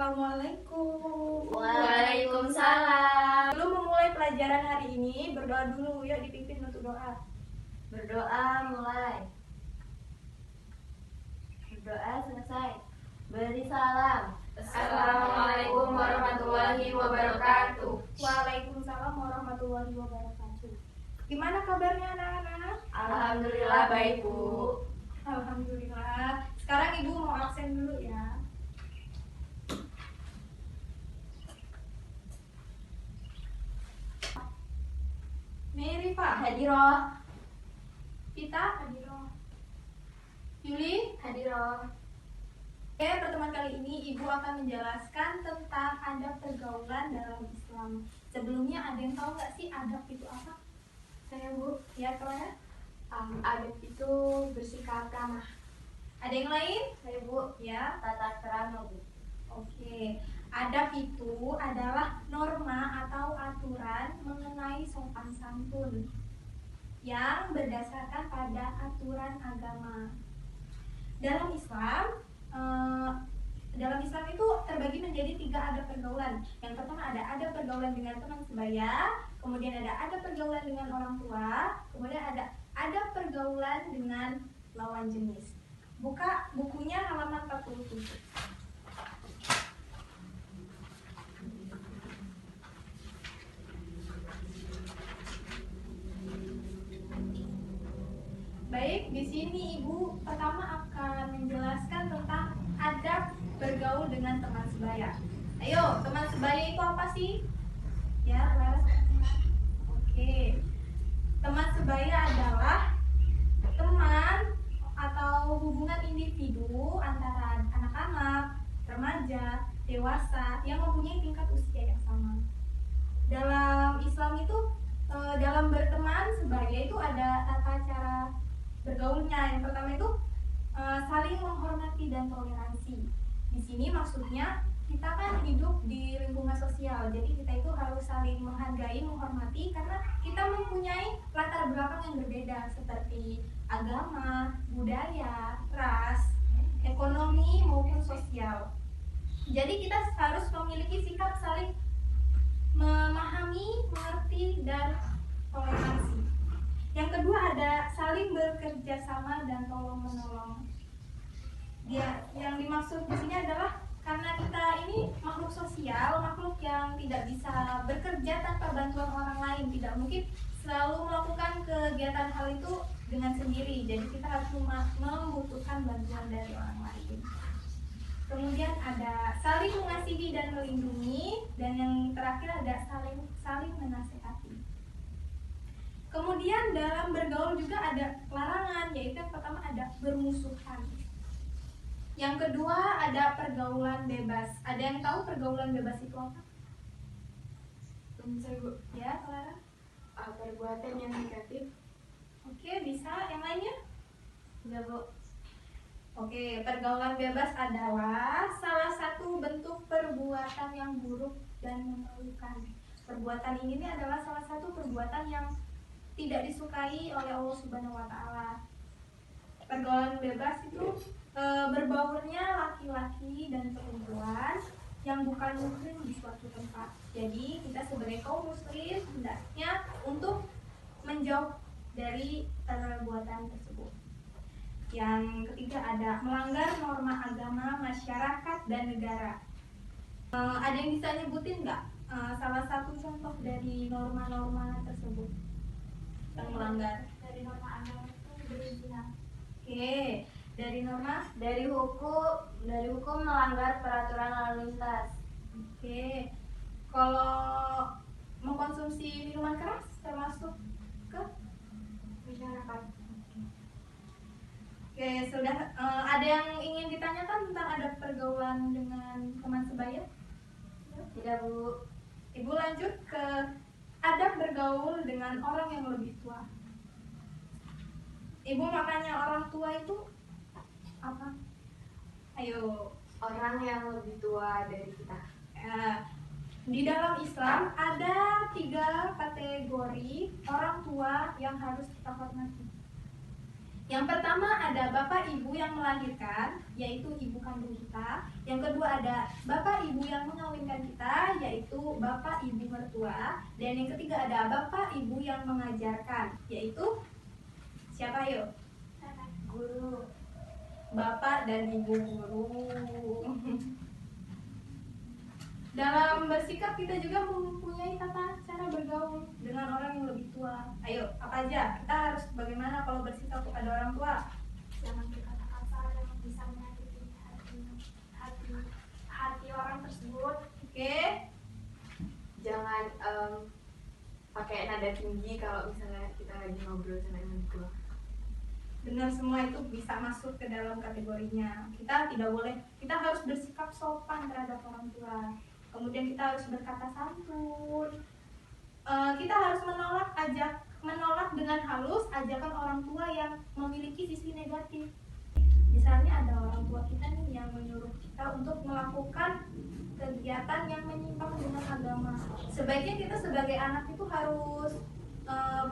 Assalamualaikum. Waalaikumsalam. Sebelum memulai pelajaran hari ini, berdoa dulu. Yuk dipimpin untuk doa. Berdoa mulai. Berdoa selesai. Beri salam. Assalamualaikum warahmatullahi wabarakatuh. Waalaikumsalam warahmatullahi wabarakatuh. Gimana kabarnya anak-anak? Alhamdulillah baik, Bu. Alhamdulillah. Sekarang Ibu mau absen dulu ya. Mary Pak. Hadiroh. Pita. Hadiroh. Yuli. Hadiroh. Oke, pertemuan kali ini Ibu akan menjelaskan tentang adab pergaulan dalam Islam. Sebelumnya ada yang tahu nggak sih adab itu apa? Saya, Bu. Ya, Clara? Adab itu bersikap ramah. Ada yang lain? Saya, Bu. Ya. Tata krama, Bu. Oke. Adab itu adalah norma atau aturan mengenai sopan santun yang berdasarkan pada aturan agama. Dalam Islam itu terbagi menjadi 3 adab pergaulan. Yang pertama ada adab pergaulan dengan teman sebaya, kemudian ada adab pergaulan dengan orang tua, kemudian ada adab pergaulan dengan lawan jenis. Buka bukunya halaman 47. Baik, di sini Ibu pertama akan menjelaskan tentang adab bergaul dengan teman sebaya. Ayo, teman sebaya itu apa sih? Ya, Clara. Oke. Teman sebaya adalah teman atau hubungan individu antara anak-anak, remaja, dewasa yang mempunyai tingkat usia yang sama. Dalam Islam itu dalam berteman sebaya itu ada tata cara bergaulnya. Yang pertama itu saling menghormati dan toleransi. Di sini maksudnya kita kan hidup di lingkungan sosial, jadi kita itu harus saling menghargai, menghormati karena kita mempunyai latar belakang yang berbeda seperti agama, budaya, ras, ekonomi maupun sosial. Jadi kita harus memiliki sikap saling memahami, mengerti, dan toleransi. Yang kedua ada saling bekerja sama dan tolong menolong. Yang dimaksud di sini adalah karena kita ini makhluk sosial, makhluk yang tidak bisa bekerja tanpa bantuan orang lain, tidak mungkin selalu melakukan kegiatan hal itu dengan sendiri. Jadi kita harus membutuhkan bantuan dari orang lain. Kemudian ada saling mengasihi dan melindungi, dan yang terakhir ada saling menasehati. Kemudian dalam bergaul juga ada larangan, yaitu yang pertama ada bermusuhan. Yang kedua ada pergaulan bebas. Ada yang tahu pergaulan bebas itu apa? Saya, Bu. Ya, Clara? Perbuatan yang negatif. Oke, bisa. Yang lainnya? Ya, Bu. Oke, pergaulan bebas adalah salah satu bentuk perbuatan yang buruk dan memalukan. Perbuatan ini adalah salah satu perbuatan yang tidak disukai oleh Allah Subhanahu wa Ta'ala. Pergaulan bebas itu berbaurnya laki-laki dan perempuan yang bukan muslim di suatu tempat. Jadi kita sebagai kaum muslim hendaknya untuk menjauh dari perbuatan tersebut. Yang ketiga ada melanggar norma agama, masyarakat, dan negara. Ada yang bisa nyebutin nggak salah satu contoh dari norma-norma tersebut yang melanggar? Dari norma agama itu berzina. Oke, dari norma? Dari hukum melanggar peraturan lalu lintas. Oke, kalau mengkonsumsi minuman keras termasuk ke Masyarakat. Oke, sudah ada yang ingin ditanyakan tentang adab pergaulan dengan teman sebaya? Tidak, Bu. Ibu lanjut ke adab bergaul dengan orang yang lebih tua. Ibu makanya orang tua itu apa? Ayo. Orang yang lebih tua dari kita. Di dalam Islam ada 3 kategori orang tua yang harus kita hormati. Yang pertama ada bapak ibu yang melahirkan, yaitu ibu kandung kita. Yang kedua ada bapak ibu yang mengawinkan kita, yaitu bapak ibu mertua. Dan yang ketiga ada bapak ibu yang mengajarkan, yaitu siapa yuk? Guru. Bapak dan ibu guru. Dalam bersikap kita juga mempunyai tata cara bergaul dengan orang yang lebih tua. Ayo, apa aja? Kita harus bagaimana kalau bersikap kepada orang tua? Jangan berkata kasar yang bisa menyakiti hati orang tersebut. Oke. Jangan pakai nada tinggi kalau misalnya kita lagi ngobrol sama yang lebih tua. Benar, semua itu bisa masuk ke dalam kategorinya. Kita tidak boleh, kita harus bersikap sopan terhadap orang tua. Kemudian kita harus berkata santun. Kita harus menolak dengan halus ajakan orang tua yang memiliki sisi negatif. Misalnya ada orang tua kita nih yang menyuruh kita untuk melakukan kegiatan yang menyimpang dengan agama. Sebaiknya kita sebagai anak itu harus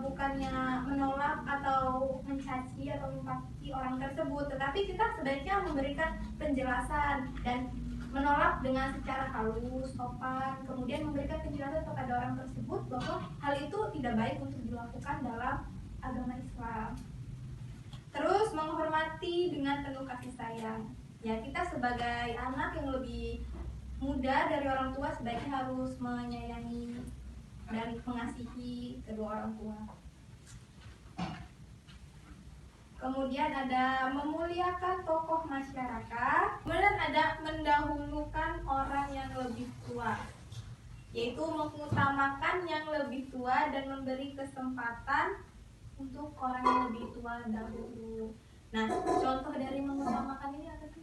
bukannya menolak atau mencaci atau memaki orang tersebut, tetapi kita sebaiknya memberikan penjelasan dan menolak dengan secara halus, sopan, kemudian memberikan penjelasan kepada orang tersebut bahwa hal itu tidak baik untuk dilakukan dalam agama Islam. Terus menghormati dengan penuh kasih sayang. Ya, kita sebagai anak yang lebih muda dari orang tua sebaiknya harus menyayangi dan mengasihi kedua orang tua. Kemudian ada memuliakan tokoh masyarakat. Kemudian ada mendahulukan orang yang lebih tua, yaitu mengutamakan yang lebih tua dan memberi kesempatan untuk orang yang lebih tua dahulu. Nah, contoh dari mengutamakan ini apa sih?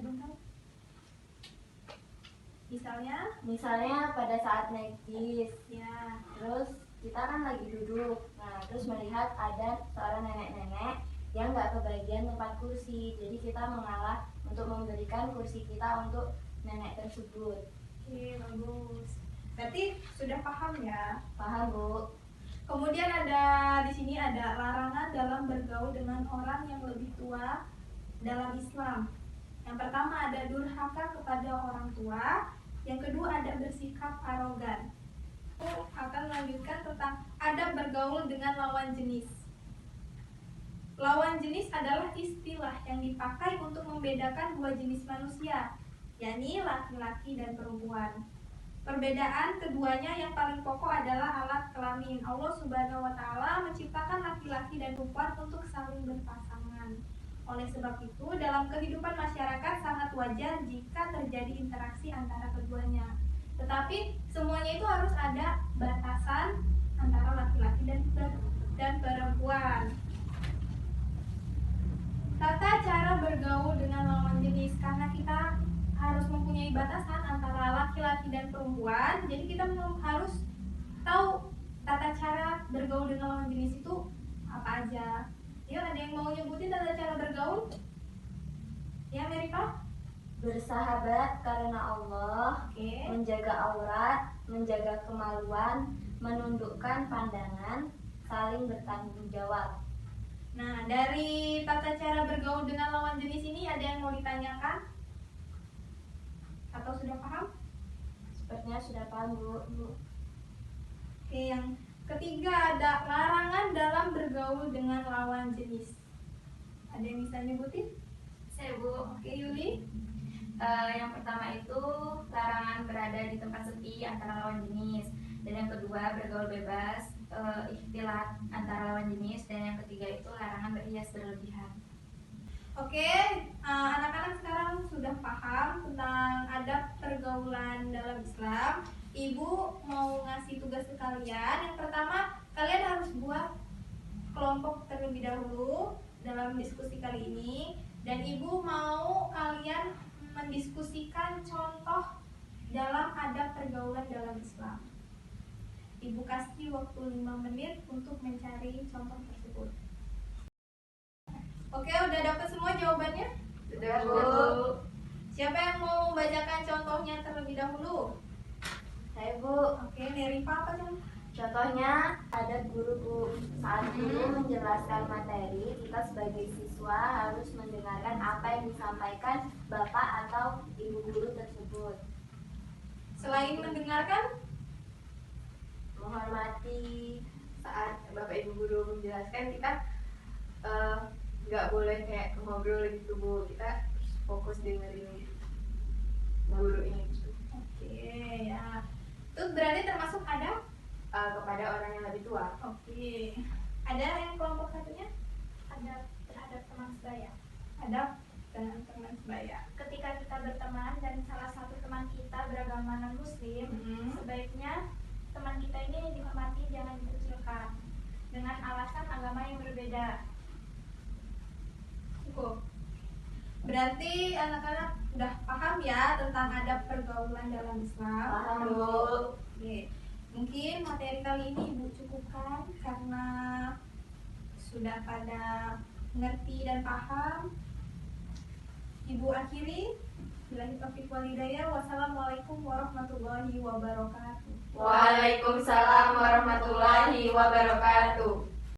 Ada yang tahu? Misalnya pada saat naik bis, Ya. terus kita kan lagi duduk, nah terus melihat ada seorang nenek-nenek yang nggak kebagian tempat kursi, jadi kita mengalah untuk memberikan kursi kita untuk nenek tersebut. Oke, bagus. Berarti sudah paham ya? Paham, Bu? Kemudian ada di sini ada larangan dalam bergaul dengan orang yang lebih tua dalam Islam. Yang pertama ada durhaka kepada orang tua, yang kedua ada bersikap arogan. Akan melanjutkan tentang adab bergaul dengan lawan jenis. Lawan jenis adalah istilah yang dipakai untuk membedakan dua jenis manusia, yakni laki-laki dan perempuan. Perbedaan keduanya yang paling pokok adalah alat kelamin. Allah Subhanahu wa Ta'ala menciptakan laki-laki dan perempuan untuk saling berpasangan. Oleh sebab itu, dalam kehidupan masyarakat sangat wajar jika terjadi interaksi antara keduanya. Tetapi semuanya itu harus ada batasan antara laki-laki dan perempuan. Tata cara bergaul dengan lawan jenis, karena kita harus mempunyai batasan antara laki-laki dan perempuan, jadi kita harus tahu tata cara bergaul dengan lawan jenis itu apa aja. Yuk, ada yang mau nyebutin tata cara bergaul? Ya, Merifa? Bersahabat karena Allah, Oke. menjaga aurat, menjaga kemaluan, menundukkan pandangan, saling bertanggung jawab. Nah, dari tata cara bergaul dengan lawan jenis ini ada yang mau ditanyakan? Atau sudah paham? Sepertinya sudah paham, Bu. Oke, yang ketiga ada larangan dalam bergaul dengan lawan jenis. Ada yang bisa nyebutin? Saya, Bu. Oke, Yuli. Yang pertama itu larangan berada di tempat sepi antara lawan jenis, dan yang kedua bergaul bebas, ikhtilat antara lawan jenis, dan yang ketiga itu larangan berhias berlebihan. Oke, anak-anak sekarang sudah paham tentang adab pergaulan dalam Islam. Ibu mau ngasih tugas ke kalian. Yang pertama, kalian harus buat kelompok terlebih dahulu dalam diskusi kali ini. Dan ibu mau kalian mendiskusikan contoh dalam adab pergaulan dalam Islam. Ibu kasih waktu 5 menit untuk mencari contoh tersebut. Oke, udah dapat semua jawabannya? Sudah, Bu. Siapa yang mau membacakan contohnya terlebih dahulu? Saya, Bu. Oke, Nerifa apa kan? Contohnya ada guru Bu. Saat guru menjelaskan materi, kita sebagai siswa harus mendengarkan apa yang disampaikan Bapak atau Ibu guru tersebut. Selain mendengarkan, Menghormati saat Bapak Ibu guru menjelaskan, kita nggak boleh kayak ngobrol gitu Bu. Kita harus fokus dengerin gurunya gitu. oke ya. Itu berarti termasuk adab. Kepada orang yang lebih tua. Oke. Ada yang kelompok satunya? Adab terhadap teman sebaya. Adab dengan teman sebaya. Ketika kita berteman dan salah satu teman kita beragama non-muslim, sebaiknya teman kita ini dihormati, jangan dikucilkan dengan alasan agama yang berbeda. Cukup. Berarti anak-anak udah paham ya tentang adab pergaulan dalam Islam. Paham Bu. Oke. Mungkin materi kali ini Ibu cukupkan karena sudah pada mengerti dan paham. Ibu akhiri. Billahi taufiq wal hidayah. Wassalamualaikum warahmatullahi wabarakatuh. Waalaikumsalam warahmatullahi wabarakatuh.